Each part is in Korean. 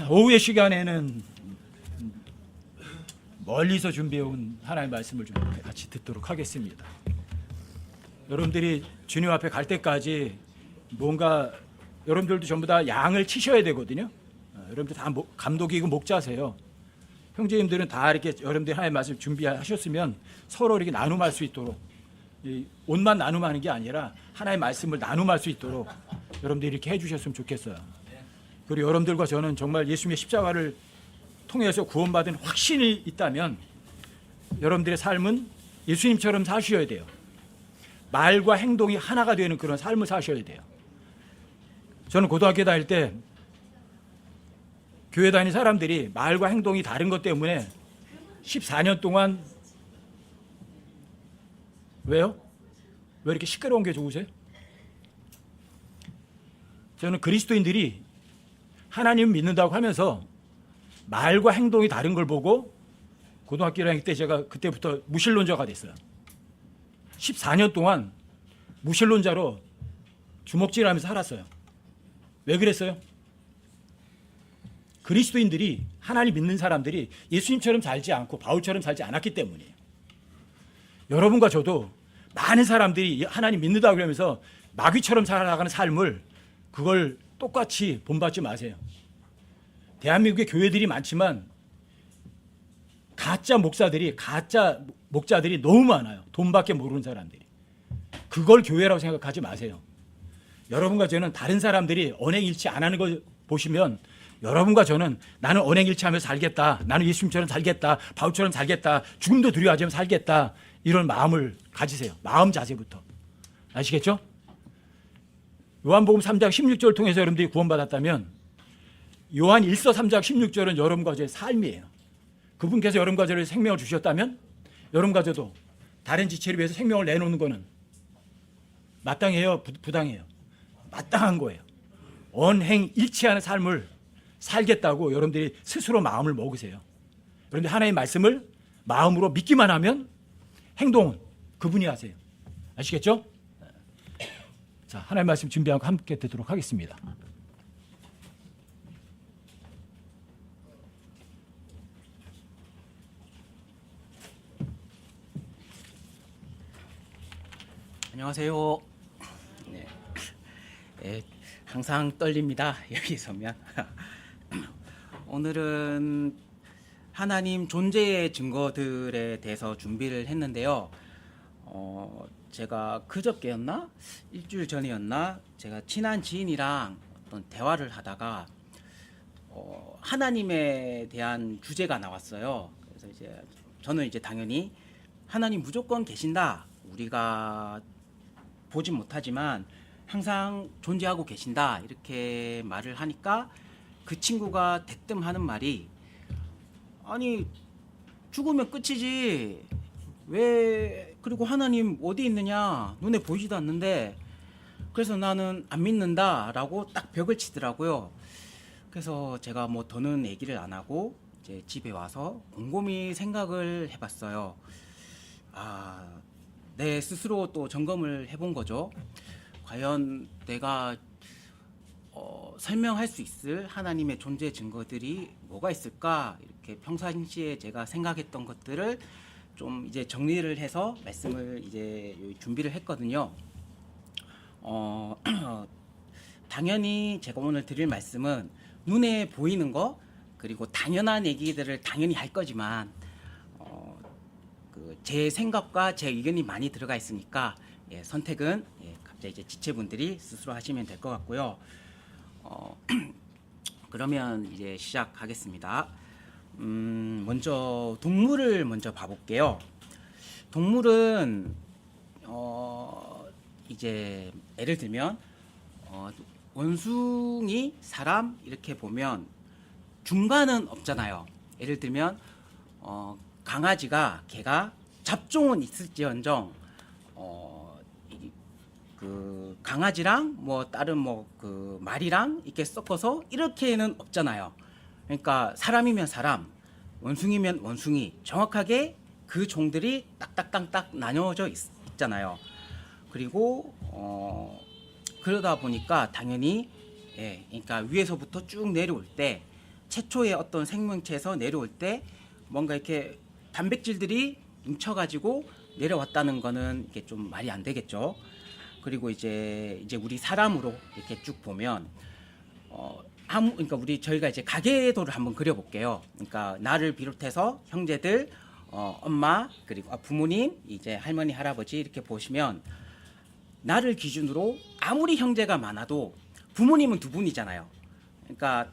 오후의 시간에는 멀리서 준비해온 하나님의 말씀을 좀 같이 듣도록 하겠습니다. 여러분들이 주님 앞에 갈 때까지 뭔가 여러분들도 전부 다 양을 치셔야 되거든요. 여러분들 다 감독이고 목자세요. 형제님들은 다 이렇게 여러분들이 하나님의 말씀 준비하셨으면 서로 이렇게 나눔할 수 있도록, 옷만 나눔하는 게 아니라 하나님의 말씀을 나눔할 수 있도록 여러분들이 이렇게 해주셨으면 좋겠어요. 그리고 여러분들과 저는 정말 예수님의 십자가를 통해서 구원받은 확신이 있다면 여러분들의 삶은 예수님처럼 사셔야 돼요. 말과 행동이 하나가 되는 그런 삶을 사셔야 돼요. 저는 고등학교 다닐 때 교회 다니는 사람들이 말과 행동이 다른 것 때문에 14년 동안, 왜요? 왜 이렇게 시끄러운 게 좋으세요? 저는 그리스도인들이 하나님 믿는다고 하면서 말과 행동이 다른 걸 보고 고등학교 1학년 때 제가 그때부터 무신론자가 됐어요. 14년 동안 무신론자로 주먹질하면서 살았어요. 왜 그랬어요? 그리스도인들이, 하나님 믿는 사람들이 예수님처럼 살지 않고 바울처럼 살지 않았기 때문이에요. 여러분과 저도 많은 사람들이 하나님 믿는다고 그러면서 마귀처럼 살아가는 삶을, 그걸 똑같이 본받지 마세요. 대한민국에 교회들이 많지만 가짜 목자들이 너무 많아요. 돈밖에 모르는 사람들이. 그걸 교회라고 생각하지 마세요. 여러분과 저는 다른 사람들이 언행일치 안 하는 걸 보시면 여러분과 저는 나는 언행일치하면서 살겠다, 나는 예수님처럼 살겠다, 바울처럼 살겠다, 죽음도 두려워하지 않으면 살겠다, 이런 마음을 가지세요. 마음 자세부터. 아시겠죠? 요한복음 3장 16절을 통해서 여러분들이 구원받았다면 요한 1서 3장 16절은 여러분과 저의 삶이에요. 그분께서 여러분과 저를 생명을 주셨다면 여러분과 저도 다른 지체를 위해서 생명을 내놓는 거는 마땅해요, 부당해요? 마땅한 거예요. 언행일치하는 삶을 살겠다고 여러분들이 스스로 마음을 먹으세요. 그런데 하나님의 말씀을 마음으로 믿기만 하면 행동은 그분이 하세요. 아시겠죠? 자, 하나님의 말씀 준비하고 함께 듣도록 하겠습니다. 안녕하세요. 네. 네, 항상 떨립니다. 여기 서면. 오늘은 하나님 존재의 증거들에 대해서 준비를 했는데요. 제가 그저께였나? 일주일 전이었나? 제가 친한 지인이랑 어떤 대화를 하다가 하나님에 대한 주제가 나왔어요. 그래서 이제 저는 이제 당연히 하나님 무조건 계신다. 우리가 보진 못하지만 항상 존재하고 계신다, 이렇게 말을 하니까 그 친구가 대뜸 하는 말이, 아니 죽으면 끝이지 왜, 그리고 하나님 어디 있느냐, 눈에 보이지도 않는데, 그래서 나는 안 믿는다 라고 딱 벽을 치더라고요. 그래서 제가 뭐 더는 얘기를 안 하고 이제 집에 와서 곰곰이 생각을 해봤어요. 내 스스로 또 점검을 해본 거죠. 과연 내가 설명할 수 있을 하나님의 존재 증거들이 뭐가 있을까, 이렇게 평상시에 제가 생각했던 것들을 좀 이제 정리를 해서 말씀을 이제 준비를 했거든요. 당연히 제가 오늘 드릴 말씀은 눈에 보이는 거, 그리고 당연한 얘기들을 당연히 할 거지만 제 생각과 제 의견이 많이 들어가 있으니까 선택은 각자 이제 지체분들이 스스로 하시면 될 것 같고요. 그러면 이제 시작하겠습니다. 먼저 동물을 먼저 봐볼게요. 동물은 이제 예를 들면 원숭이, 사람 이렇게 보면 중간은 없잖아요. 예를 들면 강아지가, 개가 잡종은 있을지언정 그 강아지랑 뭐 다른 뭐 그 말이랑 이렇게 섞어서 이렇게는 없잖아요. 그러니까 사람이면 사람, 원숭이면 원숭이, 정확하게 그 종들이 딱딱딱딱 나뉘어져 있잖아요. 그리고 그러다 보니까 당연히 그러니까 위에서부터 쭉 내려올 때 최초의 어떤 생명체에서 내려올 때 뭔가 이렇게 단백질들이 뭉쳐가지고 내려왔다는 거는 이게 좀 말이 안 되겠죠. 그리고 이제 우리 사람으로 이렇게 쭉 보면 그러니까 저희가 이제 가계도를 한번 그려볼게요. 그러니까 나를 비롯해서 형제들, 엄마 그리고 부모님, 이제 할머니, 할아버지 이렇게 보시면 나를 기준으로 아무리 형제가 많아도 부모님은 두 분이잖아요. 그러니까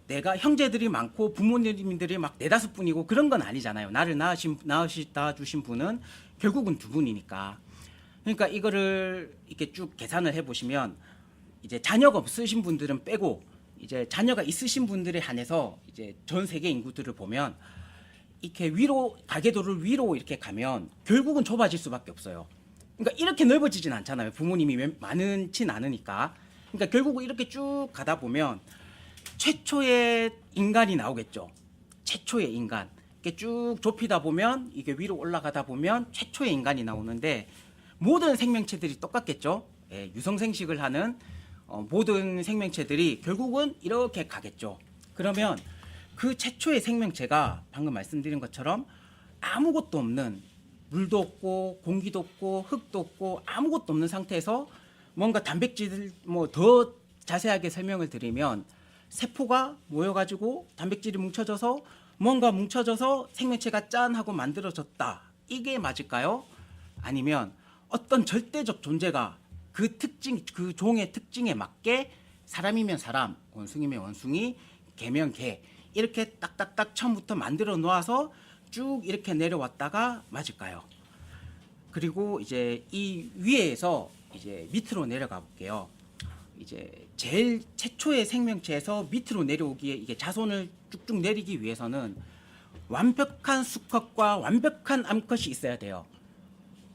내가 형제들이 많고 부모님들이 막 네다섯 분이고 그런 건 아니잖아요. 나를 낳으시다 주신 분은 결국은 두 분이니까. 그러니까 이거를 이렇게 쭉 계산을 해보시면 이제 자녀가 없으신 분들은 빼고 이제 자녀가 있으신 분들에 한해서 이제 전 세계 인구들을 보면 이렇게 위로 가계도를 위로 이렇게 가면 결국은 좁아질 수밖에 없어요. 그러니까 이렇게 넓어지진 않잖아요. 부모님이 많진 않으니까. 그러니까 결국은 이렇게 쭉 가다 보면 최초의 인간이 나오겠죠. 최초의 인간. 이렇게 쭉 좁히다 보면 이게 위로 올라가다 보면 최초의 인간이 나오는데 모든 생명체들이 똑같겠죠. 예, 유성생식을 하는 모든 생명체들이 결국은 이렇게 가겠죠. 그러면 그 최초의 생명체가 방금 말씀드린 것처럼 아무것도 없는, 물도 없고 공기도 없고 흙도 없고 아무것도 없는 상태에서 뭔가 단백질 더 자세하게 설명을 드리면 세포가 모여가지고 단백질이 뭉쳐져서 뭔가 뭉쳐져서 생명체가 짠 하고 만들어졌다. 이게 맞을까요? 아니면 어떤 절대적 존재가 그 특징, 그 종의 특징에 맞게 사람이면 사람, 원숭이면 원숭이, 개면 개 이렇게 딱딱딱 처음부터 만들어 놓아서 쭉 이렇게 내려왔다가 맞을까요? 그리고 이제 이 위에서 이제 밑으로 내려가 볼게요. 이제 제일 최초의 생명체에서 밑으로 내려오기에 이게 자손을 쭉쭉 내리기 위해서는 완벽한 수컷과 완벽한 암컷이 있어야 돼요.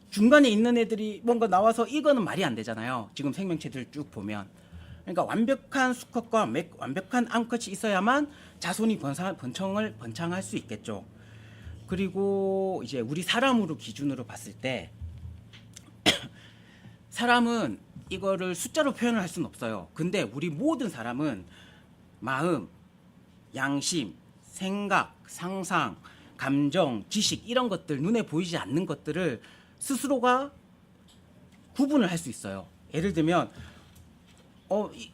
중간에 있는 애들이 뭔가 나와서 이거는 말이 안 되잖아요. 지금 생명체들 쭉 보면. 그러니까 완벽한 수컷과 완벽한 암컷이 있어야만 자손이 번창할 수 있겠죠. 그리고 이제 우리 사람으로 기준으로 봤을 때 사람은 이거를 숫자로 표현을 할 수는 없어요. 근데 우리 모든 사람은 마음, 양심, 생각, 상상, 감정, 지식 이런 것들 눈에 보이지 않는 것들을 스스로가 구분을 할 수 있어요. 예를 들면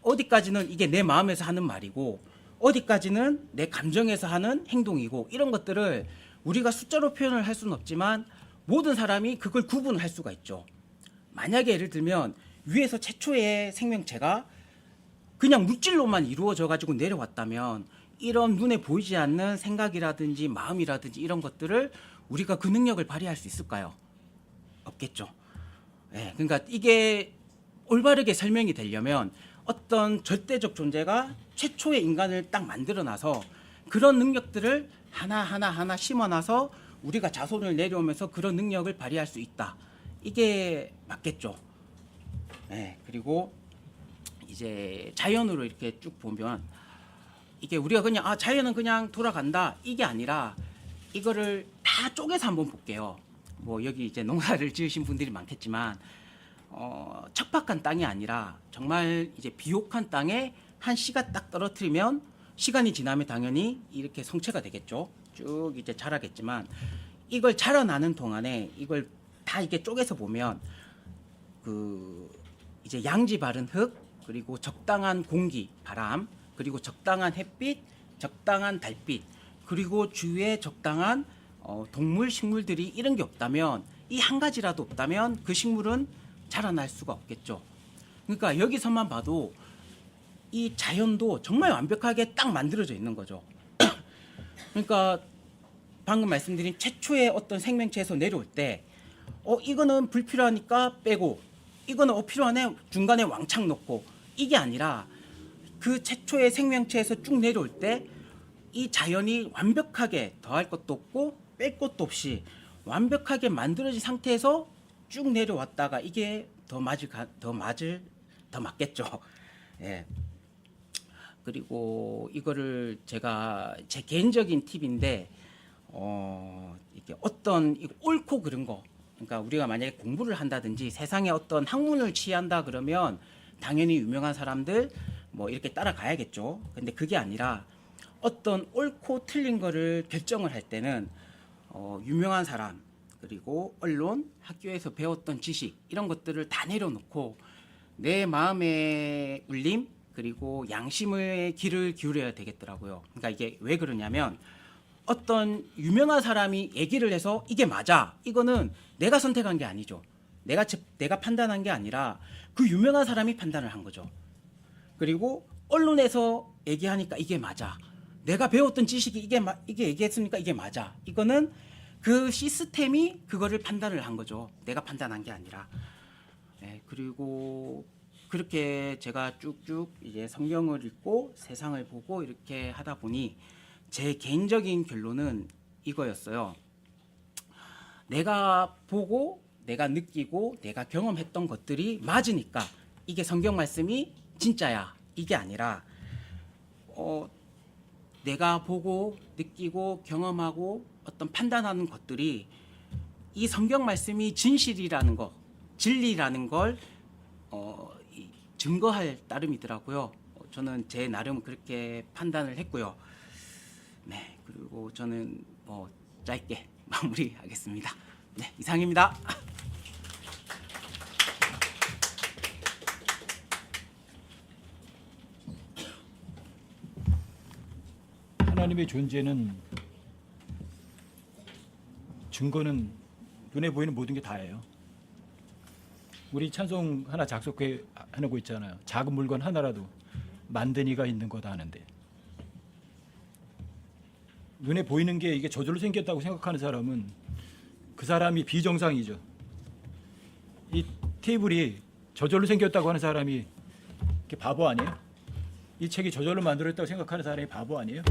어디까지는 이게 내 마음에서 하는 말이고 어디까지는 내 감정에서 하는 행동이고 이런 것들을 우리가 숫자로 표현을 할 수는 없지만 모든 사람이 그걸 구분을 할 수가 있죠. 만약에 예를 들면 위에서 최초의 생명체가 그냥 물질로만 이루어져 가지고 내려왔다면 이런 눈에 보이지 않는 생각이라든지 마음이라든지 이런 것들을 우리가 그 능력을 발휘할 수 있을까요? 없겠죠. 네, 그러니까 이게 올바르게 설명이 되려면 어떤 절대적 존재가 최초의 인간을 딱 만들어놔서 그런 능력들을 하나 심어놔서 우리가 자손을 내려오면서 그런 능력을 발휘할 수 있다. 이게 맞겠죠. 네, 그리고 이제 자연으로 이렇게 쭉 보면 이게 우리가 그냥 자연은 그냥 돌아간다 이게 아니라 이거를 다 쪼개서 한번 볼게요. 뭐 여기 이제 농사를 지으신 분들이 많겠지만 척박한 땅이 아니라 정말 이제 비옥한 땅에 한 씨가 딱 떨어뜨리면 시간이 지나면 당연히 이렇게 성체가 되겠죠. 쭉 이제 자라겠지만 이걸 자라나는 동안에 이걸 다 이렇게 쪼개서 보면 그 이제 양지 바른 흙 그리고 적당한 공기, 바람 그리고 적당한 햇빛, 적당한 달빛 그리고 주위에 적당한 동물, 식물들이 이런 게 없다면 이 한 가지라도 없다면 그 식물은 자라날 수가 없겠죠. 그러니까 여기서만 봐도 이 자연도 정말 완벽하게 딱 만들어져 있는 거죠. 그러니까 방금 말씀드린 최초의 어떤 생명체에서 내려올 때 이거는 불필요하니까 빼고 이거는 필요하네 중간에 왕창 넣고 이게 아니라 그 최초의 생명체에서 쭉 내려올 때 이 자연이 완벽하게 더할 것도 없고 뺄 것도 없이 완벽하게 만들어진 상태에서 쭉 내려왔다가 이게 더 맞겠죠. 예. 그리고 이거를 제가 제 개인적인 팁인데 이게 어떤 옳고 그른 거 그러니까 우리가 만약에 공부를 한다든지 세상에 어떤 학문을 취한다 그러면 당연히 유명한 사람들 뭐 이렇게 따라가야겠죠. 근데 그게 아니라 어떤 옳고 틀린 거를 결정을 할 때는 유명한 사람, 그리고 언론, 학교에서 배웠던 지식 이런 것들을 다 내려놓고 내 마음의 울림 그리고 양심의 귀를 기울여야 되겠더라고요. 그러니까 이게 왜 그러냐면 어떤 유명한 사람이 얘기를 해서 이게 맞아, 이거는 내가 선택한 게 아니죠. 내가 판단한 게 아니라 그 유명한 사람이 판단을 한 거죠. 그리고 언론에서 얘기하니까 이게 맞아, 내가 배웠던 지식이 이게 얘기했으니까 이게 맞아, 이거는 그 시스템이 그거를 판단을 한 거죠. 내가 판단한 게 아니라. 네, 그리고 그렇게 제가 쭉쭉 이제 성경을 읽고 세상을 보고 이렇게 하다 보니 제 개인적인 결론은 이거였어요. 내가 보고 내가 느끼고 내가 경험했던 것들이 맞으니까 이게 성경 말씀이 진짜야, 이게 아니라 내가 보고 느끼고 경험하고 어떤 판단하는 것들이 이 성경 말씀이 진실이라는 거, 진리라는 걸 증거할 따름이더라고요. 저는 제 나름 그렇게 판단을 했고요. 네, 그리고 저는 짧게 마무리하겠습니다. 네, 이상입니다. 하나님의 존재는 증거는 눈에 보이는 모든 게 다예요. 우리 찬송 하나 작곡해 하고 있잖아요. 작은 물건 하나라도 만든 이가 있는 거다 하는데, 눈에 보이는 게 이게 저절로 생겼다고 생각하는 사람은 그 사람이 비정상이죠. 이 테이블이 저절로 생겼다고 하는 사람이 이렇게 바보 아니에요? 이 책이 저절로 만들어졌다고 생각하는 사람이 바보 아니에요?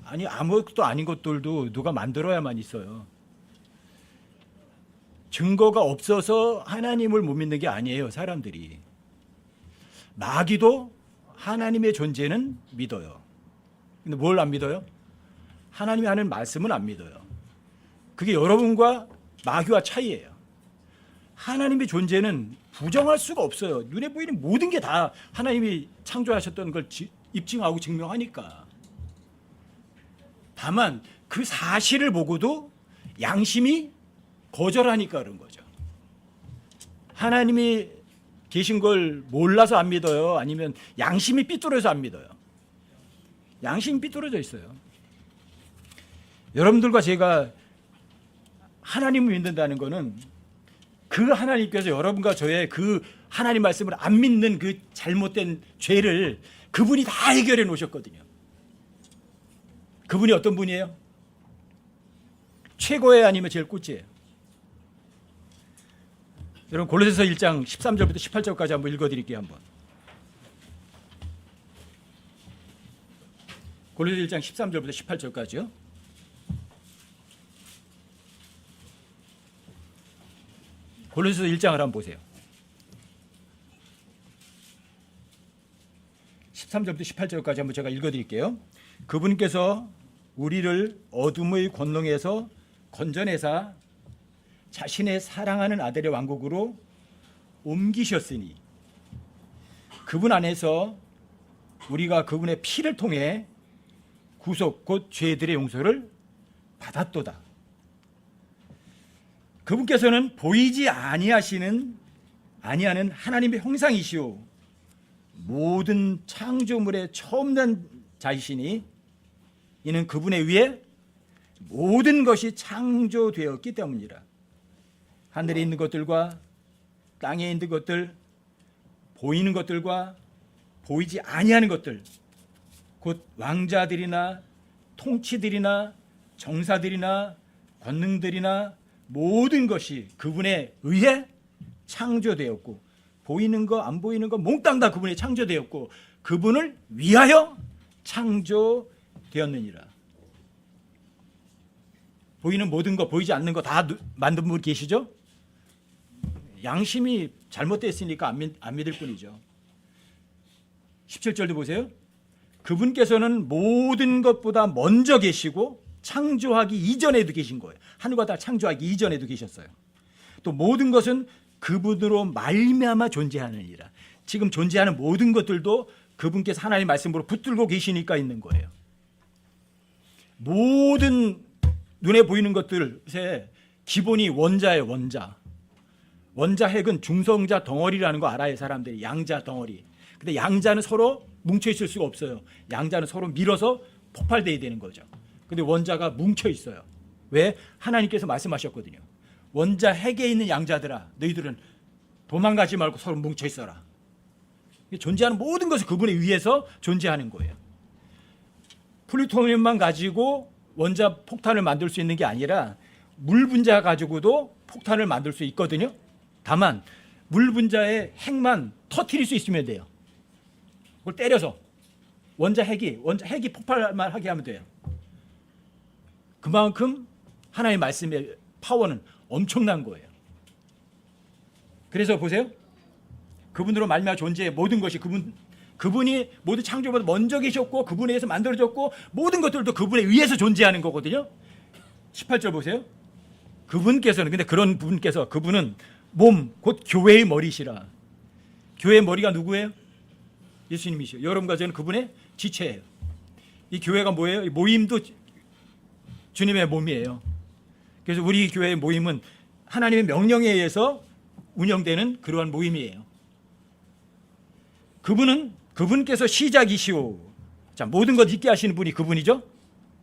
아니, 아무것도 아닌 것들도 누가 만들어야만 있어요. 증거가 없어서 하나님을 못 믿는 게 아니에요, 사람들이. 마귀도 하나님의 존재는 믿어요. 근데 뭘 안 믿어요? 하나님이 하는 말씀은 안 믿어요. 그게 여러분과 마귀와 차이예요. 하나님의 존재는 부정할 수가 없어요. 눈에 보이는 모든 게 다 하나님이 창조하셨던 걸 입증하고 증명하니까. 다만 그 사실을 보고도 양심이 거절하니까 그런 거죠. 하나님이 계신 걸 몰라서 안 믿어요? 아니면 양심이 삐뚤어서 안 믿어요? 양심이 삐뚤어져 있어요. 여러분들과 제가 하나님을 믿는다는 거는 그 하나님께서 여러분과 저의 그 하나님 말씀을 안 믿는 그 잘못된 죄를 그분이 다 해결해 놓으셨거든요. 그분이 어떤 분이에요? 최고예요, 아니면 제일 꼴찌예요? 여러분, 골로새서 1장 13절부터 18절까지 한번 읽어드릴게요. 한번. 골로새서 1장 13절부터 18절까지요. 골로새서 1장을 한번 보세요. 13절부터 18절까지 한번 제가 읽어드릴게요. 그분께서 우리를 어둠의 권능에서 건져내사 자신의 사랑하는 아들의 왕국으로 옮기셨으니 그분 안에서 우리가 그분의 피를 통해 구속 곧 죄들의 용서를 받았도다. 그분께서는 보이지 아니하는 하나님의 형상이시오 모든 창조물의 처음 난 자이시니 이는 그분에 의해 모든 것이 창조되었기 때문이라. 하늘에 있는 것들과 땅에 있는 것들, 보이는 것들과 보이지 아니하는 것들, 곧 왕자들이나 통치들이나 정사들이나 권능들이나 모든 것이 그분에 의해 창조되었고, 보이는 거 안 보이는 거 몽땅 다 그분에 창조되었고 그분을 위하여 창조되었느니라. 보이는 모든 거 보이지 않는 거 다 만든 분 계시죠? 양심이 잘못됐으니까 안 믿을 뿐이죠. 17절도 보세요. 그분께서는 모든 것보다 먼저 계시고 창조하기 이전에도 계신 거예요. 하늘과 땅 창조하기 이전에도 계셨어요. 또 모든 것은 그분으로 말미암아 존재하느니라. 지금 존재하는 모든 것들도 그분께서 하나님 말씀으로 붙들고 계시니까 있는 거예요. 모든 눈에 보이는 것들의 기본이 원자예요. 원자 핵은 중성자 덩어리라는 거 알아요. 사람들이 양자 덩어리. 근데 양자는 서로 뭉쳐 있을 수가 없어요. 양자는 서로 밀어서 폭발돼야 되는 거죠. 근데 원자가 뭉쳐 있어요. 왜? 하나님께서 말씀하셨거든요. 원자 핵에 있는 양자들아, 너희들은 도망가지 말고 서로 뭉쳐 있어라. 존재하는 모든 것은 그분에 의해서 존재하는 거예요. 플루토늄만 가지고 원자 폭탄을 만들 수 있는 게 아니라 물 분자 가지고도 폭탄을 만들 수 있거든요. 다만 물 분자의 핵만 터뜨릴 수 있으면 돼요. 그걸 때려서 원자 핵이 폭발만 하게 하면 돼요. 그만큼 하나님의 말씀의 파워는 엄청난 거예요. 그래서 보세요. 그분으로 말미암아 존재의 모든 것이 그분이 모든 창조보다 먼저 계셨고 그분에 의해서 만들어졌고 모든 것들도 그분에 의해서 존재하는 거거든요. 18절 보세요. 그분께서는 근데 그런 분께서 그분은 몸 곧 교회의 머리시라. 교회의 머리가 누구예요? 예수님이시요. 여러분과 저는 그분의 지체예요. 이 교회가 뭐예요? 이 모임도 주님의 몸이에요. 그래서 우리 교회의 모임은 하나님의 명령에 의해서 운영되는 그러한 모임이에요. 그분께서 시작이시오. 자, 모든 것 있게 하시는 분이 그분이죠.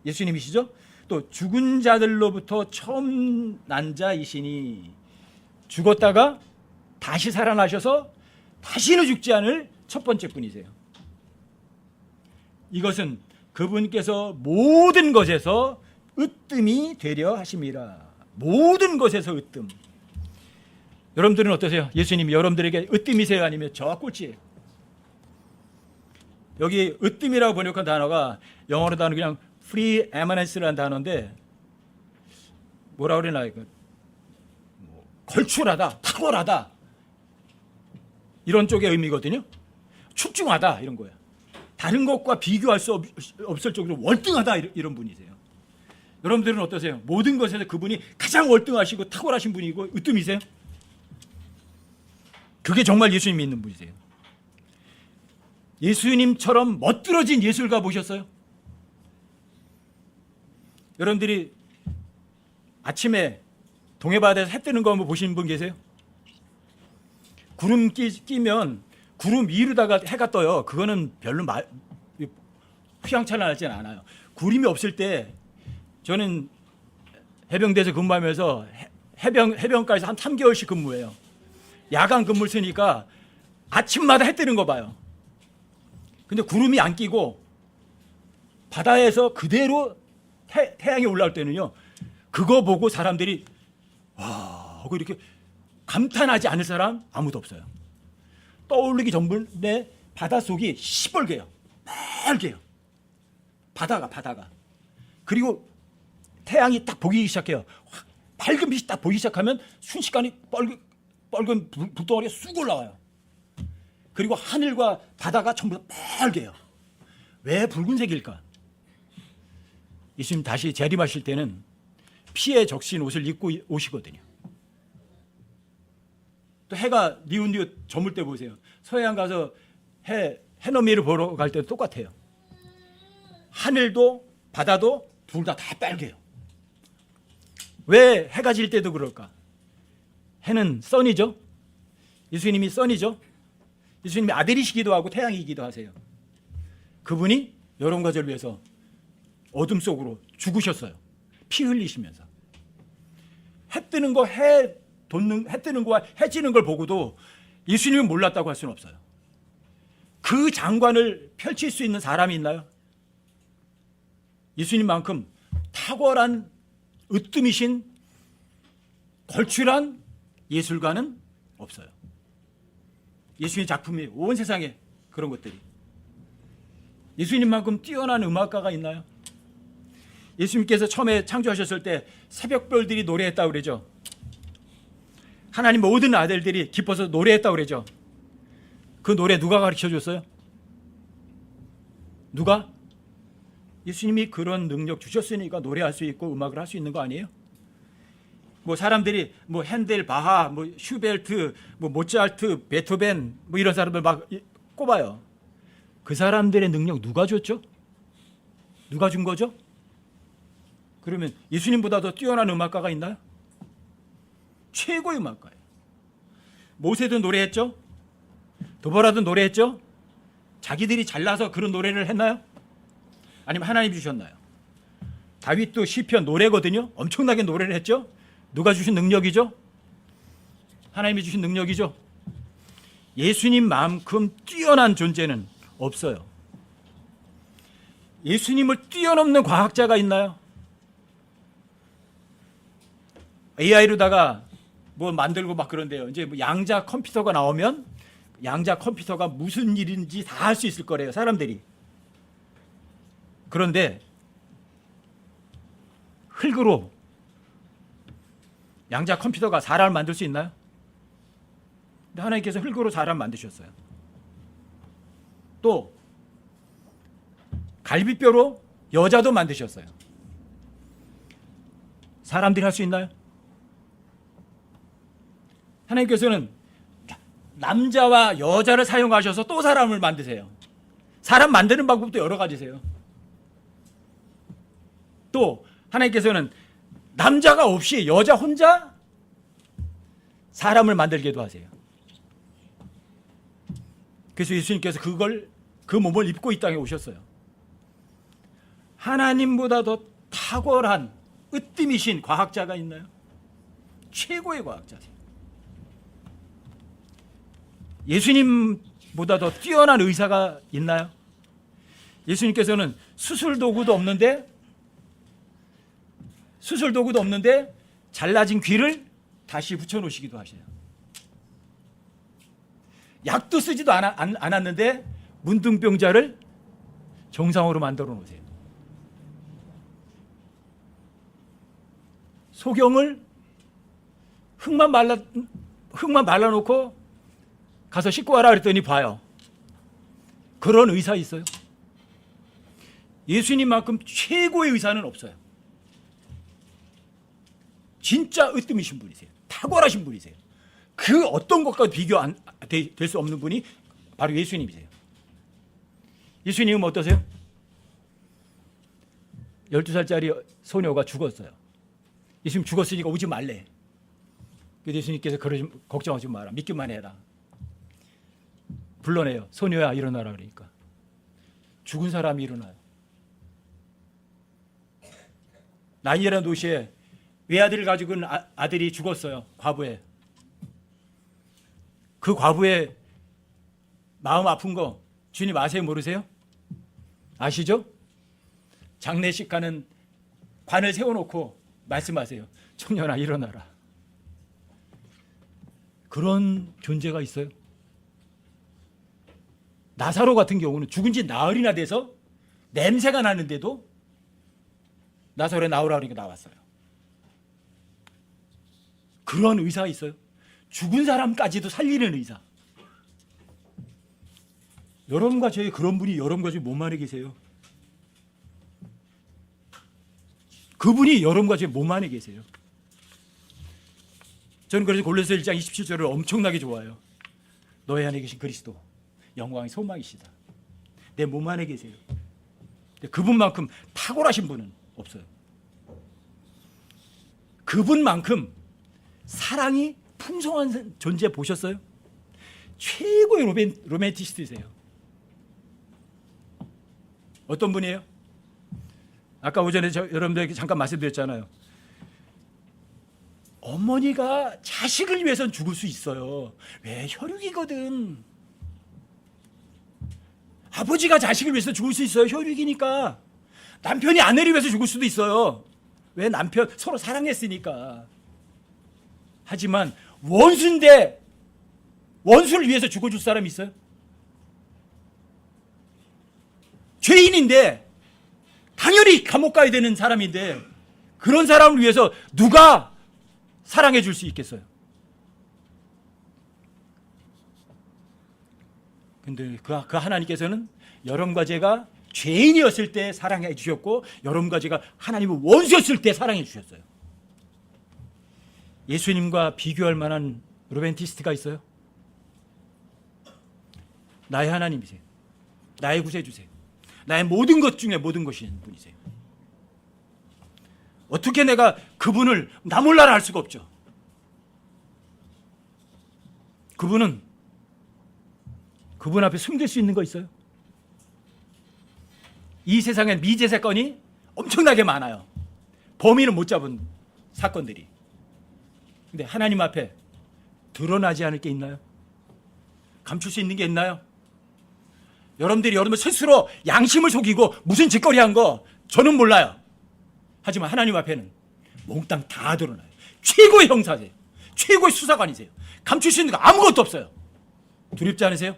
예수님이시죠. 또 죽은 자들로부터 처음 난 자이시니 죽었다가 다시 살아나셔서 다시는 죽지 않을 첫 번째 분이세요. 이것은 그분께서 모든 것에서 으뜸이 되려 하심이라. 모든 것에서 으뜸. 여러분들은 어떠세요? 예수님이 여러분들에게 으뜸이세요? 아니면 저와 꼴찌예요? 여기 으뜸이라고 번역한 단어가 영어로 단어 그냥 preeminence라는 단어인데 뭐라 그러나 걸출하다, 탁월하다 이런 쪽의 의미거든요. 출중하다 이런 거예요. 다른 것과 비교할 수 없을 정도로 월등하다 이런 분이세요. 여러분들은 어떠세요? 모든 것에서 그분이 가장 월등하시고 탁월하신 분이고 으뜸이세요? 그게 정말 예수님 믿는 분이세요. 예수님처럼 멋들어진 예술가 보셨어요? 여러분들이 아침에 동해바다에서 해 뜨는 거 한번 보시는 분 계세요? 구름 끼면 구름 위로다가 해가 떠요. 그거는 별로 휘황찬란하지는 않아요. 구름이 없을 때 저는 해병대에서 근무하면서 해변가에서 한 3개월씩 근무해요. 야간 근무를 쓰니까 아침마다 해 뜨는 거 봐요. 근데 구름이 안 끼고 바다에서 그대로 태양이 올라올 때는요, 그거 보고 사람들이 와 하고 이렇게 감탄하지 않을 사람 아무도 없어요. 떠오르기 전에 바닷속이 시뻘개요. 빨개요. 바다가. 그리고 태양이 딱 보기 시작해요. 밝은 빛이 딱 보이기 시작하면 순식간에 빨간 불덩어리가 쑥 올라와요. 그리고 하늘과 바다가 전부 다 빨개요. 왜 붉은색일까? 예수님 다시 재림하실 때는 피에 적신 옷을 입고 오시거든요. 또 해가 니웃니웃 저물 때 보세요. 서해안 가서 해넘이를 보러 갈 때도 똑같아요. 하늘도 바다도 둘 다 빨개요. 왜 해가 질 때도 그럴까? 해는 선이죠. 예수님이 선이죠. 예수님이 아들이시기도 하고 태양이기도 하세요. 그분이 여러분과 저를 위해서 어둠 속으로 죽으셨어요. 피 흘리시면서. 해 뜨는 거와 해 지는 걸 보고도 예수님을 몰랐다고 할 수는 없어요. 그 장관을 펼칠 수 있는 사람이 있나요? 예수님만큼 탁월한 으뜸이신 걸출한 예술가는 없어요. 예수님 작품이 온 세상에 그런 것들이. 예수님만큼 뛰어난 음악가가 있나요? 예수님께서 처음에 창조하셨을 때 새벽별들이 노래했다고 그러죠. 하나님 모든 아들들이 기뻐서 노래했다고 그러죠. 그 노래 누가 가르쳐줬어요? 누가? 예수님이 그런 능력 주셨으니까 노래할 수 있고 음악을 할 수 있는 거 아니에요? 뭐 사람들이 뭐 핸델, 바하, 뭐 슈베르트, 뭐 모차르트, 베토벤 뭐 이런 사람들 막 꼽아요. 그 사람들의 능력 누가 줬죠? 누가 준 거죠? 그러면 예수님보다 더 뛰어난 음악가가 있나요? 최고의 음악가예요. 모세도 노래했죠? 드보라도 노래했죠? 자기들이 잘나서 그런 노래를 했나요? 아니면 하나님이 주셨나요? 다윗도 시편 노래거든요. 엄청나게 노래를 했죠. 누가 주신 능력이죠? 하나님이 주신 능력이죠. 예수님만큼 뛰어난 존재는 없어요. 예수님을 뛰어넘는 과학자가 있나요? AI로다가 뭐 만들고 막 그런데요. 이제 뭐 양자 컴퓨터가 나오면 양자 컴퓨터가 무슨 일인지 다 할 수 있을 거래요, 사람들이. 그런데 흙으로 양자 컴퓨터가 사람을 만들 수 있나요? 근데 하나님께서 흙으로 사람 만드셨어요. 또 갈비뼈로 여자도 만드셨어요. 사람들이 할 수 있나요? 하나님께서는 남자와 여자를 사용하셔서 또 사람을 만드세요. 사람 만드는 방법도 여러 가지세요. 또 하나님께서는 남자가 없이 여자 혼자 사람을 만들기도 하세요. 그래서 예수님께서 그 몸을 입고 이 땅에 오셨어요. 하나님보다 더 탁월한 으뜸이신 과학자가 있나요? 최고의 과학자세요. 예수님보다 더 뛰어난 의사가 있나요? 예수님께서는 수술 도구도 없는데 잘라진 귀를 다시 붙여놓으시기도 하셔요. 약도 쓰지도 않았는데 문둥병자를 정상으로 만들어 놓으세요. 소경을 흙만 말라놓고 가서 씻고 와라 그랬더니 봐요. 그런 의사 있어요? 예수님만큼 최고의 의사는 없어요. 진짜 으뜸이신 분이세요. 탁월하신 분이세요. 그 어떤 것과 비교 될 수 없는 분이 바로 예수님이세요. 예수님은 어떠세요? 12살짜리 소녀가 죽었어요. 예수님 죽었으니까 오지 말래. 그래서 예수님께서 걱정하지 마라. 믿기만 해라. 불러내요. 소녀야 일어나라 그러니까. 죽은 사람이 일어나요. 나인이라는 도시에 외아들을 가지고 있는 아들이 죽었어요. 과부에. 그 과부의 마음 아픈 거 주님 아세요? 모르세요? 아시죠? 장례식 가는 관을 세워놓고 말씀하세요. 청년아 일어나라. 그런 존재가 있어요. 나사로 같은 경우는 죽은 지 나흘이나 돼서 냄새가 나는데도 나사로에 나오라 그러니까 나왔어요. 그런 의사가 있어요. 죽은 사람까지도 살리는 의사. 여러분과 저희 그런 분이 여러분과 저희 몸 안에 계세요. 그분이 여러분과 저희 몸 안에 계세요. 저는 그래서 골로새 1장 27절을 엄청나게 좋아해요. 너희 안에 계신 그리스도 영광의 소망이시다. 내 몸 안에 계세요. 그분만큼 탁월하신 분은 없어요. 그분만큼 사랑이 풍성한 존재 보셨어요? 최고의 로맨티스트이세요. 어떤 분이에요? 아까 오전에 여러분들에게 잠깐 말씀드렸잖아요. 어머니가 자식을 위해서는 죽을 수 있어요. 왜? 혈육이거든. 아버지가 자식을 위해서 죽을 수 있어요. 혈육이니까. 남편이 아내를 위해서 죽을 수도 있어요. 왜? 남편 서로 사랑했으니까. 하지만 원수인데 원수를 위해서 죽어줄 사람이 있어요? 죄인인데 당연히 감옥 가야 되는 사람인데 그런 사람을 위해서 누가 사랑해 줄 수 있겠어요? 근데 그 하나님께서는 여러분과 제가 죄인이었을 때 사랑해 주셨고 여러분과 제가 하나님의 원수였을 때 사랑해 주셨어요. 예수님과 비교할 만한 로맨티스트가 있어요? 나의 하나님이세요. 나의 구세주세요. 나의 모든 것 중에 모든 것인 분이세요. 어떻게 내가 그분을 나 몰라라 할 수가 없죠. 그분 앞에 숨길 수 있는 거 있어요? 이 세상엔 미제 사건이 엄청나게 많아요. 범인은 못 잡은 사건들이. 근데 하나님 앞에 드러나지 않을 게 있나요? 감출 수 있는 게 있나요? 여러분들이 여러분 스스로 양심을 속이고 무슨 짓거리 한 거 저는 몰라요. 하지만 하나님 앞에는 몽땅 다 드러나요. 최고의 형사세요. 최고의 수사관이세요. 감출 수 있는 거 아무것도 없어요. 두렵지 않으세요?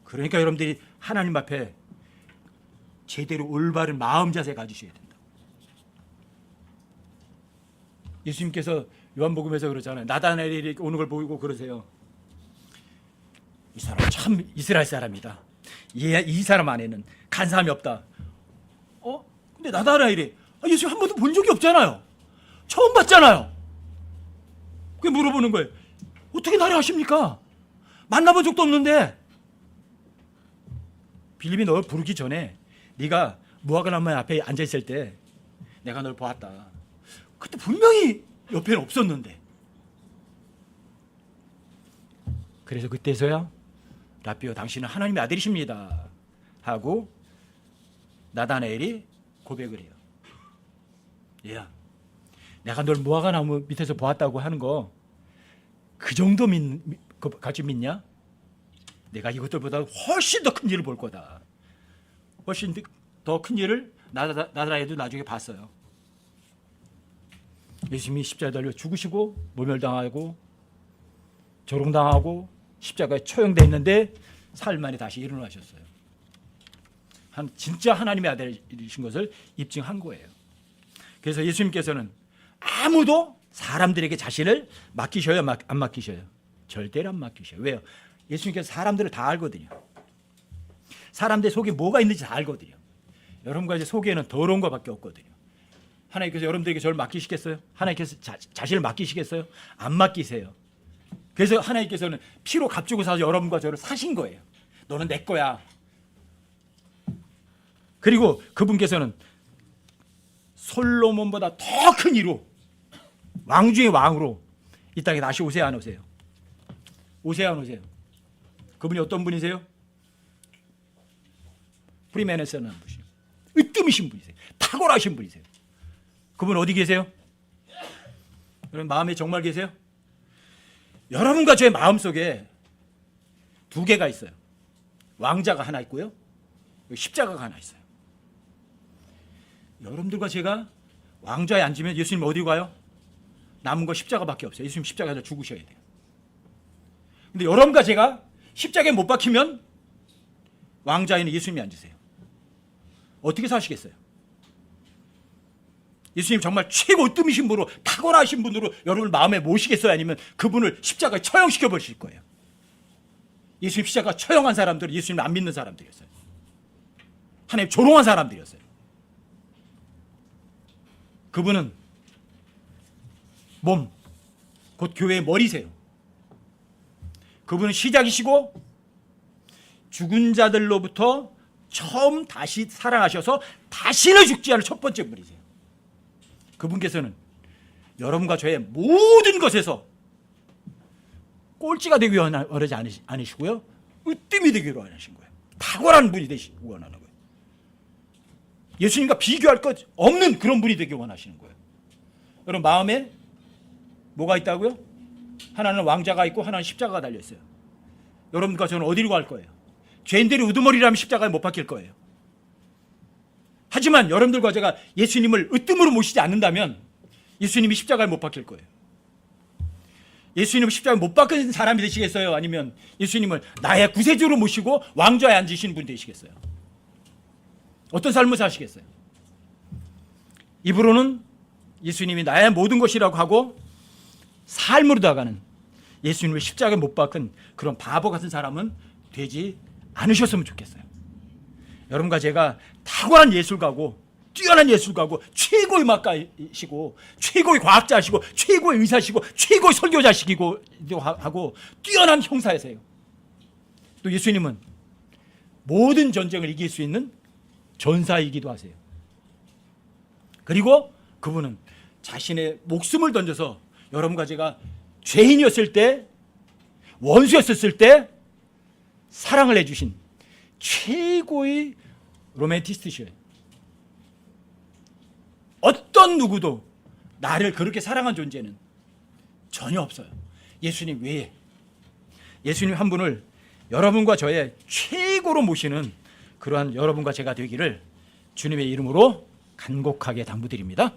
그러니까 여러분들이 하나님 앞에 제대로 올바른 마음 자세 가지셔야 된다. 예수님께서 요한복음에서 그러잖아요. 나다나엘이 오는 걸 보고 그러세요. 이 사람 참 이스라엘 사람이다. 이 사람 안에는 간사함이 없다. 근데 나다나엘이 예수 한 번도 본 적이 없잖아요. 처음 봤잖아요. 그게 물어보는 거예요. 어떻게 나를 아십니까? 만나본 적도 없는데. 빌립이 널 부르기 전에 네가 무화과나무 앞에 앉아있을 때 내가 널 보았다. 그때 분명히 옆에는 없었는데. 그래서 그때서야 라삐오 당신은 하나님의 아들이십니다 하고 나다나엘이 고백을 해요. 얘야, 내가 널 무화과나무 밑에서 보았다고 하는 거 그 정도 같이 믿냐? 내가 이것들보다 훨씬 더 큰 일을 볼 거다. 훨씬 더 큰 일을 나다나엘도 나중에 봤어요. 예수님이 십자가에 달려 죽으시고 모멸당하고 조롱당하고 십자가에 처형돼 있는데 사흘 만에 다시 일어나셨어요. 진짜 하나님의 아들이신 것을 입증한 거예요. 그래서 예수님께서는 아무도 사람들에게 자신을 맡기셔요, 안 맡기셔요? 절대로 안 맡기셔요. 왜요? 예수님께서 사람들을 다 알거든요. 사람들 속에 뭐가 있는지 다 알거든요. 여러분과 이제 속에는 더러운 것밖에 없거든요. 하나님께서 여러분들에게 저를 맡기시겠어요? 하나님께서 자신을 맡기시겠어요? 안 맡기세요. 그래서 하나님께서는 피로 값주고 사서 여러분과 저를 사신 거예요. 너는 내 거야. 그리고 그분께서는 솔로몬보다 더 큰 이로 왕 중의 왕으로 이 땅에 다시 오세요, 안 오세요? 오세요, 안 오세요? 그분이 어떤 분이세요? 프리메네스라는 분이세요. 으뜸이신 분이세요. 탁월하신 분이세요. 그분 어디 계세요? 여러분 마음에 정말 계세요? 여러분과 저의 마음속에 두 개가 있어요. 왕자가 하나 있고요. 십자가가 하나 있어요. 여러분들과 제가 왕좌에 앉으면 예수님 어디 가요? 남은 거 십자가밖에 없어요. 예수님 십자가에서 죽으셔야 돼요. 근데 여러분과 제가 십자가에 못 박히면 왕좌에는 예수님이 앉으세요. 어떻게 사시겠어요? 예수님 정말 최고 으뜸이신 분으로 탁월하신 분으로 여러분을 마음에 모시겠어요? 아니면 그분을 십자가에 처형시켜 버리실 거예요? 예수님 십자가 처형한 사람들은 예수님 안 믿는 사람들이었어요. 하나님 조롱한 사람들이었어요. 그분은 몸, 곧 교회의 머리세요. 그분은 시작이시고 죽은 자들로부터 처음 다시 살아나셔서 다시는 죽지 않을 첫 번째 분이세요. 그분께서는 여러분과 저의 모든 것에서 꼴찌가 되기 원하지 않으시고요. 으뜸이 되기로 원하신 거예요. 탁월한 분이 되시기 원하는 거예요. 예수님과 비교할 것 없는 그런 분이 되기 원하시는 거예요. 여러분 마음에 뭐가 있다고요? 하나는 왕자가 있고 하나는 십자가가 달려있어요. 여러분과 저는 어디로 갈 거예요? 죄인들이 우두머리라면 십자가에 못 박힐 거예요. 하지만 여러분들과 제가 예수님을 으뜸으로 모시지 않는다면 예수님이 십자가에 못 박힐 거예요. 예수님을 십자가에 못 박힌 사람이 되시겠어요? 아니면 예수님을 나의 구세주로 모시고 왕좌에 앉으신 분 되시겠어요? 어떤 삶을 사시겠어요? 입으로는 예수님이 나의 모든 것이라고 하고 삶으로 다가는 예수님을 십자가에 못 박은 그런 바보 같은 사람은 되지 않으셨으면 좋겠어요. 여러분과 제가 탁월한 예술가고 뛰어난 예술가고 최고의 음악가이시고 최고의 과학자시고 최고의 의사시고 최고의 설교자시기도 하고 뛰어난 형사이세요. 또 예수님은 모든 전쟁을 이길 수 있는 전사이기도 하세요. 그리고 그분은 자신의 목숨을 던져서 여러분과 제가 죄인이었을 때, 원수였었을 때 사랑을 해주신 최고의 로맨티스트셔요. 어떤 누구도 나를 그렇게 사랑한 존재는 전혀 없어요. 예수님 외에. 예수님 한 분을 여러분과 저의 최고로 모시는 그러한 여러분과 제가 되기를 주님의 이름으로 간곡하게 당부드립니다.